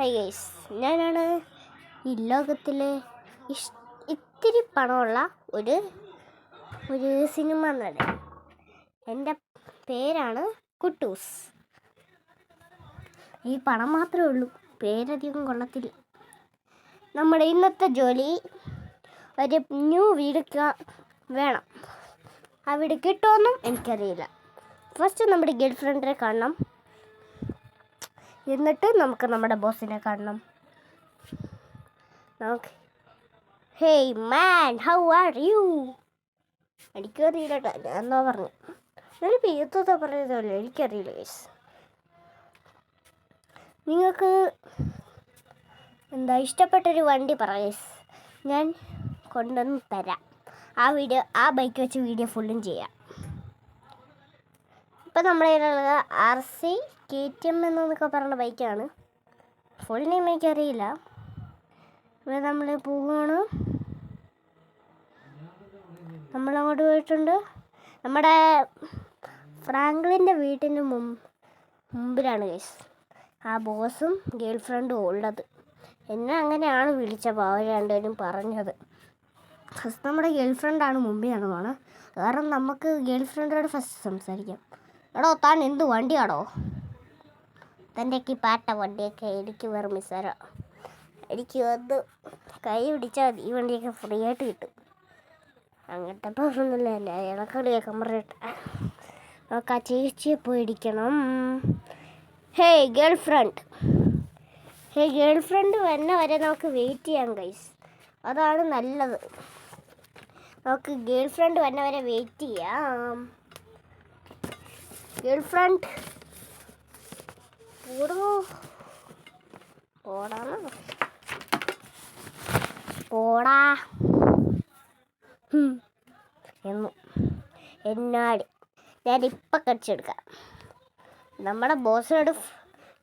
Hi guys, ഞാനാണ് ഈ ലോകത്തിലെ ഇത്തിരി പണമുള്ള ഒരു സിനിമ നടൻ. എൻ്റെ പേരാണ് കുട്ടൂസ്. ഈ പണം മാത്രമേ ഉള്ളൂ, പേരധികം കൊള്ളത്തില്ല. നമ്മുടെ ഇന്നത്തെ ജോലി ഒരു ന്യൂ വീട് വേണം. ആ വീട് കിട്ടുമെന്നും എനിക്കറിയില്ല. ഫസ്റ്റ് നമ്മുടെ ഗേൾ ഫ്രണ്ടിനെ കാണണം, എന്നിട്ട് നമുക്ക് നമ്മുടെ ബോസിനെ കാണണം. Hey man, how are you? എനിക്കറിയില്ല കേട്ടോ, ഞാൻ എന്നാ പറഞ്ഞു. ഞാൻ പേരത്തൊക്കെ പറയുന്നതല്ലേ, എനിക്കറിയില്ല ഗൈസ്. നിങ്ങൾക്ക് ഇഷ്ടപ്പെട്ടൊരു വണ്ടി പറ ഗൈസ്, ഞാൻ കൊണ്ടുവന്ന് തരാം. ആ ബൈക്ക് വെച്ച് വീഡിയോ ഫുള്ളും ചെയ്യാം. ഇപ്പം നമ്മുടെ കയ്യിലുള്ളത് RC KTM എന്നൊക്കെ പറയുന്ന ബൈക്കാണ്. ഫുൾ നെയിം എനിക്കറിയില്ല. ഇവിടെ നമ്മൾ പോവുകയാണ്. നമ്മളങ്ങോട്ട് പോയിട്ടുണ്ട്. നമ്മുടെ ഫ്രാങ്ക്ലിൻ്റെ വീട്ടിന് മുമ്പിലാണ് ഗൈസ് ആ ബോസും ഗേൾ ഫ്രണ്ടും ഉള്ളത്. എന്നെ അങ്ങനെയാണ് വിളിച്ചപ്പോൾ അവർ രണ്ടുപേരും പറഞ്ഞത്. ഫസ്റ്റ് നമ്മുടെ ഗേൾ ഫ്രണ്ടാണ് മുമ്പിലാണ് പോകണം. കാരണം നമുക്ക് ഗേൾ ഫ്രണ്ടിനോട് ഫസ്റ്റ് സംസാരിക്കാം. എടോ, താൻ എന്ത് വണ്ടിയാണോ? തൻ്റെയൊക്കെ പാട്ട വണ്ടിയൊക്കെ എനിക്ക് വെറും മിസ്സാര. എനിക്ക് വന്ന് കൈ പിടിച്ചാൽ മതി, ഈ വണ്ടിയൊക്കെ ഫ്രീ ആയിട്ട് കിട്ടും. അങ്ങനത്തെ പ്രശ്നമൊന്നുമില്ല. എൻ്റെ ഇളക്കളിയൊക്കെ പറഞ്ഞിട്ട് നമുക്ക് ആ ചേച്ചിയെ പോയിടിക്കണം. ഹേയ് ഗേൾ ഫ്രണ്ട് വരുന്ന വരെ നമുക്ക് വെയിറ്റ് ചെയ്യാം ഗൈസ്. അതാണ് നല്ലത്. നമുക്ക് ഗേൾ ഫ്രണ്ട് വരുന്ന വരെ വെയിറ്റ് ചെയ്യാം. ഗേൾ ഫ്രണ്ട് പോടാ എന്നോട് ഞാനിപ്പം കടിച്ചെടുക്കാം. നമ്മുടെ ബോസിനോട്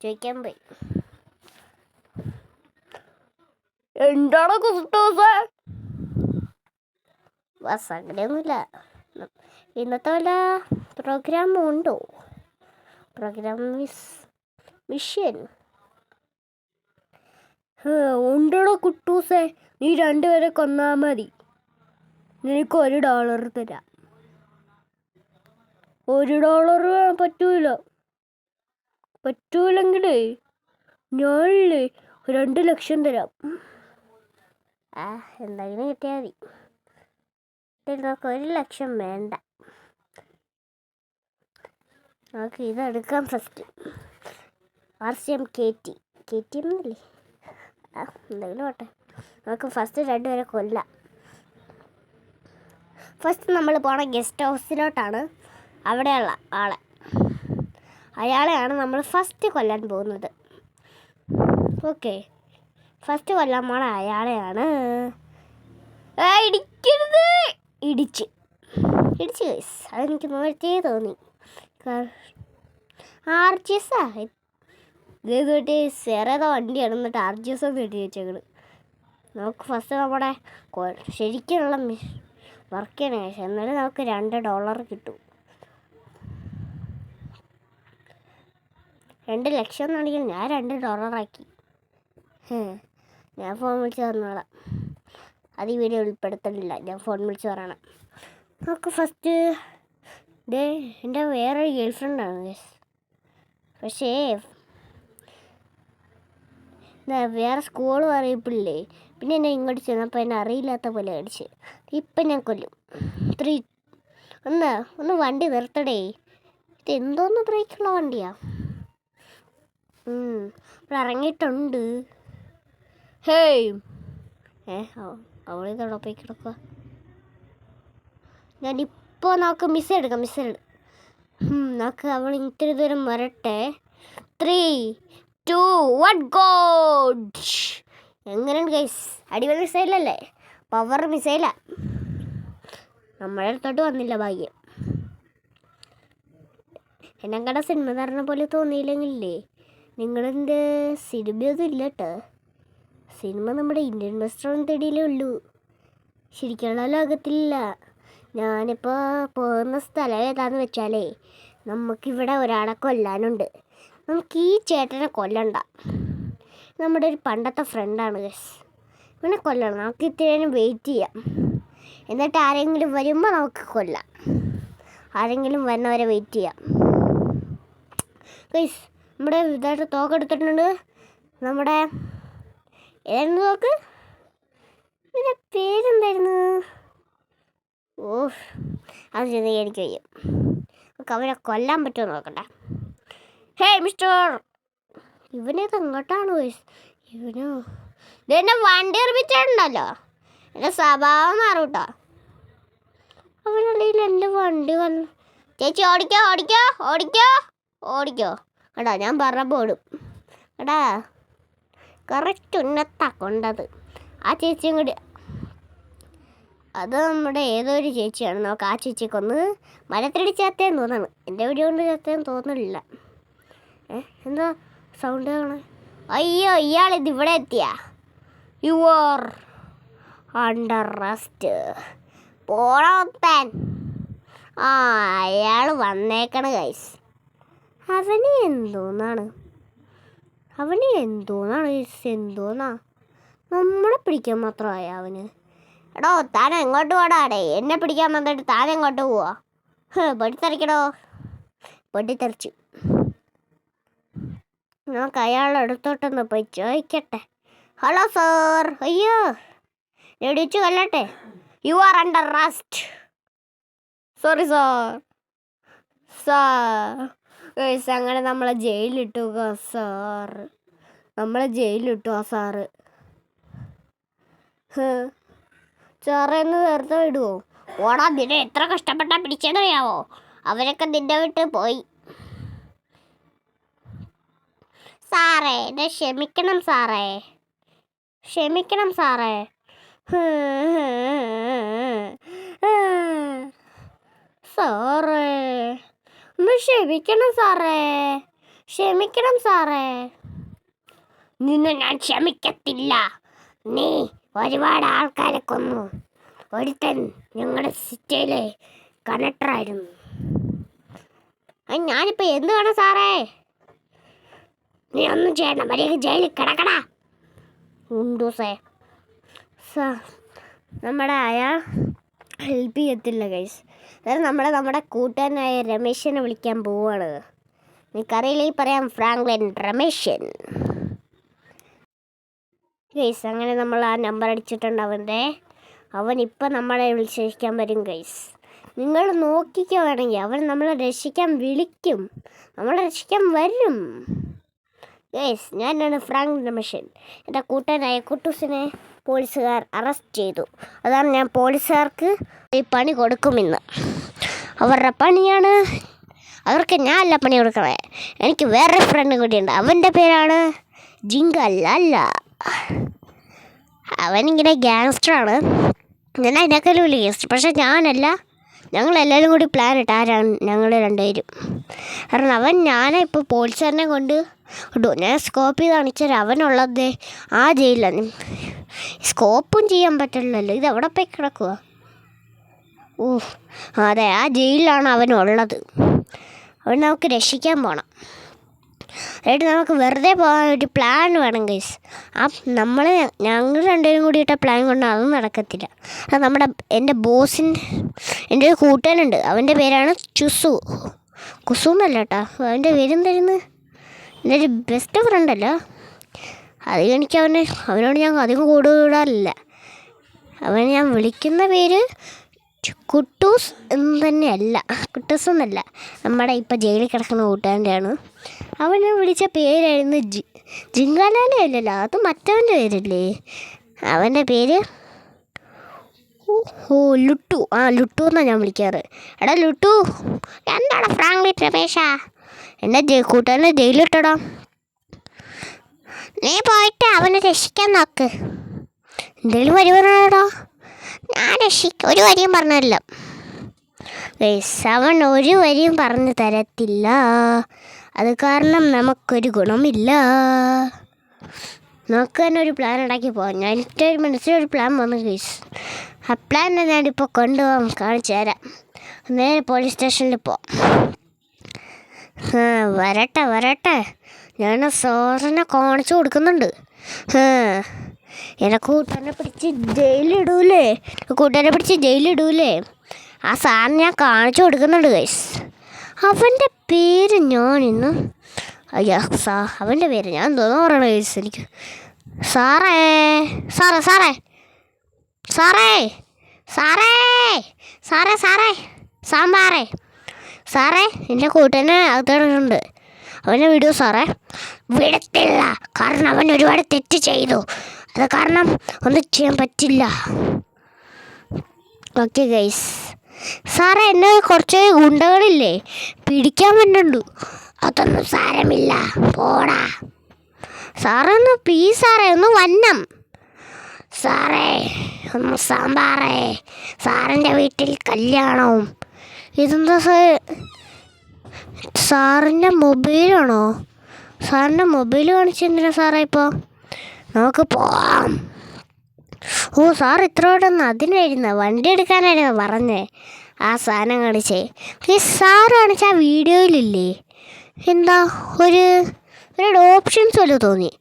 ചോദിക്കാൻ പോയി, എന്താണ് കുട്ടൂസേ? ബസ് അങ്ങനെയൊന്നുമില്ല. ഇന്നത്തെ വല്ല പ്രോഗ്രാമും ഉണ്ടോ? പ്രോഗ്രാം മിഷൻ ഉണ്ടോ കുട്ടൂസേ? നീ രണ്ടുപേരെ കൊന്നാൽ മതി, നിനക്ക് $1 തരാം. $1 പറ്റൂലെങ്കിലേ ഞാനില്ലേ 2 ലക്ഷം തരാം. എന്തെങ്കിലും കിട്ടിയാൽ മതി. നമുക്ക് 1 ലക്ഷം വേണ്ട. നമുക്ക് ഇതെടുക്കാം ഫസ്റ്റ്. RCM KTM എന്നല്ലേ? എന്തെങ്കിലും പോട്ടെ. നമുക്ക് ഫസ്റ്റ് രണ്ടുപേരെ കൊല്ലാം. ഫസ്റ്റ് നമ്മൾ പോണ ഗസ്റ്റ് ഹൗസിലോട്ടാണ്. അവിടെയുള്ള അയാളെയാണ് നമ്മൾ ഫസ്റ്റ് കൊല്ലാൻ പോകുന്നത്. ഓക്കെ, ഫസ്റ്റ് കൊല്ലാൻ പോണ അയാളെയാണ്. ഇടിക്കരുത്. ഇടിച്ച് ഗൈസ്, അതെനിക്ക് നേരത്തെ തോന്നി. RGS ഇതേതോട്ട് വേറേതോ വണ്ടിയാണ്, എന്നിട്ട് RGS ഒന്ന് എഴുതി വെച്ചേക്കണ്. നമുക്ക് ഫസ്റ്റ് നമ്മുടെ ശരിക്കുള്ള വർക്ക് ചെയ്യണം ഗൈസ്, എന്നാലും നമുക്ക് $2 കിട്ടും. 2 ലക്ഷം എന്നാണെങ്കിൽ ഞാൻ $2 ആക്കി. ഞാൻ ഫോൺ വിളിച്ച് തന്നോളാം. അത് ഈ വീഡിയോ ഉൾപ്പെടുത്തണില്ല, ഞാൻ ഫോൺ വിളിച്ച് പറയണം. നമുക്ക് ഫസ്റ്റ് എൻ്റെ വേറൊരു ഗേൾ ഫ്രണ്ടാണ് ഗൈസ്. പക്ഷേ വേറെ സ്കൂൾ അറിയപ്പില്ലേ. പിന്നെ എന്നെ ഇങ്ങോട്ട് ചെന്നപ്പോൾ എന്നെ അറിയില്ലാത്ത പോലെ അടിച്ച്. ഇപ്പം ഞാൻ കൊല്ലും. ഒന്ന് വണ്ടി നിർത്തടേ. ഇത് എന്തോന്ന് ബ്രേക്കുള്ള വണ്ടിയാ? ഇവിടെ ഇറങ്ങിയിട്ടുണ്ട്. ഹേയ് അവളിതോടെ പോയി കിടക്കുക. ഞാനിപ്പോൾ നമുക്ക് മിസൈൽ എടുക്കാം. നമുക്ക് അവൾ ഇത്തിരി ദൂരം വരട്ടെ. 3, 2, 1 ഗോ. എങ്ങനെയുണ്ട് ഗൈസ്? അടിപൊളി മിസൈലല്ലേ? പവർ മിസൈലാ. നമ്മളെ അടുത്തോട്ട് വന്നില്ല ഭാഗ്യം. എന്നെക്കട സിനിമ തരണ പോലെ തോന്നിയില്ലെങ്കിലേ നിങ്ങളെൻ്റെ സിനിമയൊന്നും ഇല്ല കേട്ടോ. സിനിമ നമ്മുടെ ഇന്ത്യൻ റെസ്റ്റോറൻറ്റ് ഉള്ളൂ, ശരിക്കുള്ള ലോകത്തിലില്ല. ഞാനിപ്പോൾ പോകുന്ന സ്ഥലം ഏതാണെന്ന് വെച്ചാലേ, നമുക്കിവിടെ ഒരാളെ കൊല്ലാനുണ്ട്. നമുക്ക് ഈ ചേട്ടനെ കൊല്ലണ്ട. നമ്മുടെ ഒരു പണ്ടത്തെ ഫ്രണ്ടാണ് ഗൈസ്. ഇവനെ കൊല്ലണം. നമുക്ക് ഇത്രയും വെയിറ്റ് ചെയ്യാം. എന്നിട്ട് ആരെങ്കിലും വരുമ്പോൾ നമുക്ക് കൊല്ലാം. ആരെങ്കിലും വരുന്നവരെ വെയിറ്റ് ചെയ്യാം ഗൈസ്. നമ്മുടെ ഇതായിട്ട് തോക്കെടുത്തിട്ടുണ്ട്. നമ്മുടെ ഏതായിരുന്നു തോക്ക്? ഇതിൻ്റെ പേരെന്തായിരുന്നു? അത് ചെന്ന് എനിക്ക് കഴിയും. നമുക്ക് അവനെ കൊല്ലാൻ പറ്റുമോ നോക്കട്ടെ. ഹേ മിസ്റ്റർ, ഇവനേത് എങ്ങോട്ടാണ് ഗൈസ്? ഇതെന്നെ വണ്ടി എറിപ്പിച്ചിട്ടുണ്ടല്ലോ. എൻ്റെ സ്വഭാവം മാറും കേട്ടോ. അവനല്ലെങ്കിൽ എൻ്റെ വണ്ടി വന്നു. ചേച്ചി ഓടിക്കോ ഓടിക്കോ ഓടിക്കോ ഓടിക്കോ. എടാ ഞാൻ പറഞ്ഞപ്പോൾ ഓടും. എടാ കറക്റ്റ് ഉന്നത്താ കൊണ്ടത്. ആ ചേച്ചിയും കൂടി, അത് നമ്മുടെ ഏതോ ഒരു ചേച്ചിയാണ്. നമുക്ക് ആ ചേച്ചിക്കൊന്ന് മരത്തിലിടിച്ച് ചത്തേന്ന് തോന്നാണ്. എൻ്റെ വീഡിയോ കൊണ്ട് ചത്തേന്ന് തോന്നുന്നില്ല. എന്താ സൗണ്ട് കാണാൻ? അയ്യോ, ഇയാളിത് ഇവിടെ എത്തിയാ? You are under arrest. പോടാൻ. അയാൾ വന്നേക്കണ ഗൈസ്. അവന് എന്തോന്നാണ് ഗൈസ്? എന്തോന്നാ നമ്മളെ പിടിക്കാൻ മാത്രമായ അവന്? എടോ താൻ എങ്ങോട്ട് പോടാടേ? എന്നെ പിടിക്കാൻ വന്നിട്ട് താൻ എങ്ങോട്ട് പോവാ? പൊട്ടിത്തെറിക്കടോ. പൊട്ടിത്തെറിച്ചു. നമുക്ക് അയാളുടെ അടുത്തോട്ടൊന്ന് പോയി ചോദിക്കട്ടെ. Hello sir. അയ്യോ, ഇടിച്ചു കൊല്ലട്ടെ. You are under arrest. Sorry sir. അങ്ങനെ നമ്മളെ ജയിലിലിട്ടു സാർ. സാറ്. സാറേന്ന് നേരത്തെ വിടുവോ? ഓടാ, നിന്നെ എത്ര കഷ്ടപ്പെട്ടാ പിടിച്ചെന്നറിയാവോ? അവരൊക്കെ നിന്നെ വിട്ട് പോയി. സാറേ, എന്നെ ക്ഷമിക്കണം സാറേ. സാറേ ഒന്ന് ക്ഷമിക്കണം സാറേ. നിന്നെ ഞാൻ ക്ഷമിക്കത്തില്ല. നീ ഒരുപാട് ആൾക്കാരെ കൊന്നു. ഒരുത്തൻ ഞങ്ങളുടെ സിറ്റിയിലെ കണ്ടക്ടറായിരുന്നു. ഞാനിപ്പോൾ എന്ത് വേണം സാറേ? നീ ഒന്നും ചെയ്യണം. മര്യാദ ജയിലിൽ കിടക്കടാ. ഉണ്ടൂസേ നമ്മുടെ അയാൾ ഹെൽപ്പ് ചെയ്യത്തില്ല ഗൈസ്. അതായത് നമ്മുടെ കൂട്ടുകാരനായ രമേശനെ വിളിക്കാൻ പോവുകയാണ്. നിനക്കറിയില്ലെങ്കിൽ പറയാം, ഫ്രാങ്ക്ലിൻ രമേശൻ ഗൈസ്. അങ്ങനെ നമ്മൾ ആ നമ്പർ അടിച്ചിട്ടുണ്ട് അവൻ്റെ. അവൻ ഇപ്പം നമ്മളെ വിളിച്ചിരിക്കാൻ വരും ഗൈസ്. നിങ്ങൾ നോക്കിക്കോ. വേണമെങ്കിൽ അവൻ നമ്മളെ രക്ഷിക്കാൻ വിളിക്കും. നമ്മളെ രക്ഷിക്കാൻ വരും ഗൈസ്. ഞാനാണ് ഫ്രാങ്ക്ലിൻ രമേശൻ. എൻ്റെ കൂട്ടുകാരനായ കുട്ടൂസിനെ പോലീസുകാർ അറസ്റ്റ് ചെയ്തു. അതാണ് ഞാൻ പോലീസുകാർക്ക് ഈ പണി കൊടുക്കുമെന്ന്. അവരുടെ പണിയാണ്. അവർക്ക് ഞാനല്ല പണി കൊടുക്കണേ. എനിക്ക് വേറെ ഫ്രണ്ടും കൂടിയുണ്ട്. അവൻ്റെ പേരാണ് ജിങ്കല്ല. അവനിങ്ങനെ ഗ്യാങ്സ്റ്ററാണ്. ഞാൻ അതിനേക്കാളും വലിയ ഗ്യാങ്സ്റ്റർ. പക്ഷെ ഞാനല്ല. ഞങ്ങളെല്ലാവരും കൂടി പ്ലാൻ ഇട്ട് ഞങ്ങൾ രണ്ടുപേരും. കാരണം ഞാനെ ഇപ്പോൾ പോലീസുകാരനെ കൊണ്ട് ഞാൻ സ്കോപ്പ് ചെയ്ത് കാണിച്ചാൽ അവനുള്ളത് ആ ജയിലിലാണ്. സ്കോപ്പും ചെയ്യാൻ പറ്റില്ലല്ലോ. ഇത് എവിടെ പോയി കിടക്കുക? അതെ, ആ ജയിലിലാണ് അവനുള്ളത്. അവൻ നമുക്ക് രക്ഷിക്കാൻ പോകണം. അതായിട്ട് നമുക്ക് വെറുതെ പോകാൻ ഒരു പ്ലാൻ വേണം ഗൈസ്. ഞങ്ങൾ രണ്ടുപേരും കൂടി ഇട്ട പ്ലാൻ കൊണ്ട് അതൊന്നും നടക്കത്തില്ല. അത് എൻ്റെ എൻ്റെ ഒരു കൂട്ടുകാരുണ്ട്. അവൻ്റെ പേരാണ് കുസു എന്നല്ല കേട്ടോ. അവൻ്റെ പേരെന്തായിരുന്നു? എൻ്റെ ഒരു ബെസ്റ്റ് ഫ്രണ്ടല്ല. എനിക്ക് അവനോട് ഞാൻ അധികം കൂടുതലില്ല. അവനെ ഞാൻ വിളിക്കുന്ന പേര് കുട്ടൂസ് എന്ന് തന്നെയല്ല. കുട്ടൂസ് എന്നല്ല. നമ്മുടെ ഇപ്പം ജയിലിൽ കിടക്കുന്ന കൂട്ടുകാരൻ്റെയാണ്. അവനെ വിളിച്ച പേരായിരുന്നു ജിങ്കാലാലയല്ലല്ലോ. അത് മറ്റവൻ്റെ പേരല്ലേ? അവൻ്റെ പേര് ലുട്ടു. ലുട്ടു എന്നാണ് ഞാൻ വിളിക്കാറ്. എടാ ലുട്ടു, എന്താണ് ഫ്രാങ്ക്ലിൻ രമേശ എന്നെ കൂട്ടുകാരനെ ജയിലിലിട്ടടാ. നീ പോയിട്ട് അവനെ രക്ഷിക്കാൻ നോക്ക്. എന്തെങ്കിലും വരി പറഞ്ഞോടാ. ഞാൻ ഒരു വരിയും പറഞ്ഞില്ല. അവൻ ഒരു വരിയും പറഞ്ഞു തരത്തില്ല. അത് കാരണം നമുക്കൊരു ഗുണമില്ല. നമുക്ക് തന്നെ ഒരു പ്ലാൻ ഉണ്ടാക്കി പോകാം. എൻ്റെ ഒരു മനസ്സിലൊരു പ്ലാൻ വന്നു ഗൈസ്. ആ പ്ലാൻ ഞാനിപ്പോൾ കൊണ്ടുപോകാൻ കാണിച്ചു തരാം. നേരെ പോലീസ് സ്റ്റേഷനിൽ പോവാം. വരട്ടെ. ഞാൻ സാറിനെ കാണിച്ചു കൊടുക്കുന്നുണ്ട്. എന്നെ കൂട്ടുകാരനെ പിടിച്ച് ജയിലിടൂലേ ആ സാറിന് ഞാൻ കാണിച്ചു കൊടുക്കുന്നുണ്ട് ഗൈസ്. അവൻ്റെ പേര് ഞാനിന്ന് അവൻ്റെ പേര് ഞാൻ എന്തോന്ന് പറയണ ഗൈസ് എനിക്ക്. സാറേ സാറേ സാറേ സാറേ സാറേ സാറേ സാറേ സാമ്പാറേ സാറേ എൻ്റെ കൂട്ടുകാരനെ അകത്തിടുന്നുണ്ട്. അവനെ വിടൂ സാറേ. വിടത്തില്ല, കാരണം അവൻ ഒരുപാട് തെറ്റ് ചെയ്തു. അത് കാരണം ഒന്നും ചെയ്യാൻ പറ്റില്ല. Okay guys. സാറേ എന്നെ കുറച്ച് ഗുണ്ടകളില്ലേ പിടിക്കാൻ പറ്റുന്നുണ്ട്. അതൊന്നും സാരമില്ല, പോടാ സാറേ. ഒന്ന് പ്ലീസ് സാറേ, ഒന്ന് വന്നം സാറേ, ഒന്ന് സാമ്പാറേ. സാറിൻ്റെ വീട്ടിൽ കല്യാണവും. ഇതെന്താ സാറിൻ്റെ മൊബൈലാണോ? സാറിൻ്റെ മൊബൈൽ കാണിച്ചെന്തിനാ സാറേ ഇപ്പോൾ? നമുക്ക് പോവാം. ഓ സാർ ഇത്രയോടൊന്ന് അതിനായിരുന്നു വണ്ടി എടുക്കാനായിരുന്നു പറഞ്ഞേ. ആ സാധനം കാണിച്ചേ സാറ് കാണിച്ച ആ വീഡിയോയിലില്ലേ എന്താ ഒരു ഓപ്ഷൻസ് പോലെ തോന്നി.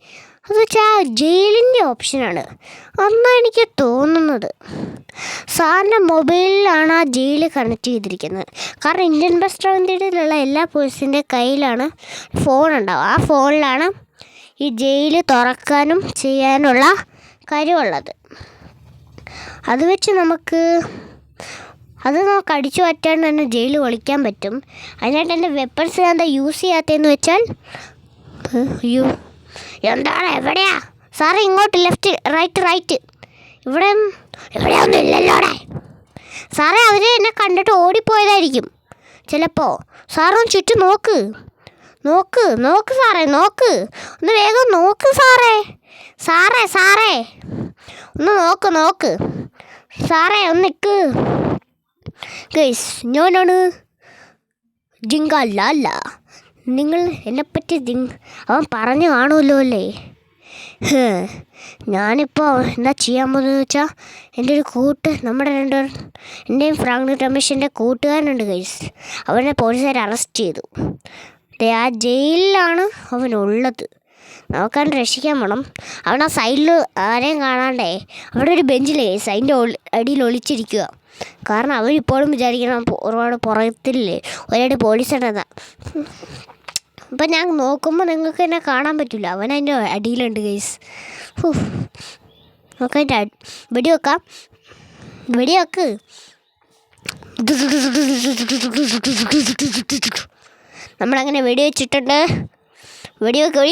അത് വെച്ചാൽ ജയിലിൻ്റെ ഓപ്ഷനാണ് എന്നാണ് എനിക്ക് തോന്നുന്നത്. സാറിൻ്റെ മൊബൈലിലാണ് ആ ജയിൽ കണക്ട് ചെയ്തിരിക്കുന്നത്. കാരണം ഇന്ത്യൻ ബസ് ട്രാൻസിറ്റിലുള്ള എല്ലാ പോലീസിൻ്റെ കയ്യിലാണ് ഫോൺ ഉണ്ടാവും. ആ ഫോണിലാണ് ഈ ജയിൽ തുറക്കാനും ചെയ്യാനുള്ള കഴിവുള്ളത്. അത് വെച്ച് നമുക്ക് അടിച്ചു മാറ്റാണ്ട് തന്നെ ജയിൽ ഒളിക്കാൻ പറ്റും. അതിനായിട്ട് എൻ്റെ വെപ്പൺസ് ഞാൻ എന്താ യൂസ് ചെയ്യാത്തതെന്ന് വെച്ചാൽ എന്താണ് എവിടെയാ സാറേ? ഇങ്ങോട്ട് ലെഫ്റ്റ് റൈറ്റ്. ഇവിടെ ഒന്നും ഇല്ലല്ലോടെ സാറേ. അവർ എന്നെ കണ്ടിട്ട് ഓടിപ്പോയതായിരിക്കും ചിലപ്പോൾ. സാറൊന്ന് ചുറ്റും നോക്ക് സാറേ, നോക്ക്. ഒന്ന് വേഗം നോക്ക് സാറേ. സാറേ ഒന്ന് നോക്ക് സാറേ, ഒന്ന് നിൽക്ക് ഗൈസ്. ഞാനാണ് ജിങ്ക. അല്ല നിങ്ങൾ എന്നെപ്പറ്റി അവൻ പറഞ്ഞു കാണുമല്ലോ അല്ലേ. ഞാനിപ്പോൾ എന്താ ചെയ്യാൻ പോകുന്നതെന്ന് വെച്ചാൽ എൻ്റെ ഒരു നമ്മുടെ എൻ്റെയും ഫ്രാങ്ക്ലിൻ രമേശിൻ്റെ കൂട്ടുകാരനുണ്ട് ഗൈസ്. അവനെ പോലീസുകാർ അറസ്റ്റ് ചെയ്തു. ആ ജയിലിലാണ് അവനുള്ളത്. നമുക്കവനെ രക്ഷിക്കാൻ വേണം. അവൻ ആ സൈഡിൽ ആരെയും കാണാണ്ടേ അവിടെ ഒരു ബെഞ്ചിൽ ഗൈസ് അതിൻ്റെ അടിയിൽ ഒളിച്ചിരിക്കുക. കാരണം അവരിപ്പോഴും വിചാരിക്കണം ഒരുപാട് പുറത്തില്ലേ ഒരാട് പോലീസുണ്ടെന്നാ. അപ്പം ഞാൻ നോക്കുമ്പോൾ നിങ്ങൾക്ക് എന്നെ കാണാൻ പറ്റില്ല. അവൻ അതിൻ്റെ അടിയിലുണ്ട് ഗൈസ്. നമുക്ക് അതിൻ്റെ വെടിവെക്ക്. നമ്മളങ്ങനെ വെടിവെച്ചിട്ടുണ്ട്. വെടിവെക്ക്.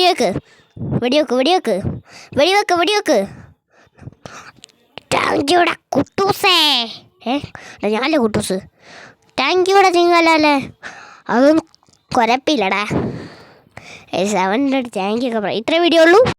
താങ്ക് യൂടാ കുട്ടൂസേ. ഞാനല്ലേ കുട്ടൂസ്? താങ്ക് യൂടാ നിങ്ങളല്ലേ. അതൊന്നും കുഴപ്പമില്ലടാ. 700 താങ്ക് യു ഒക്കെ പറയാം. ഇത്രേ വീഡിയോ ഉള്ളൂ.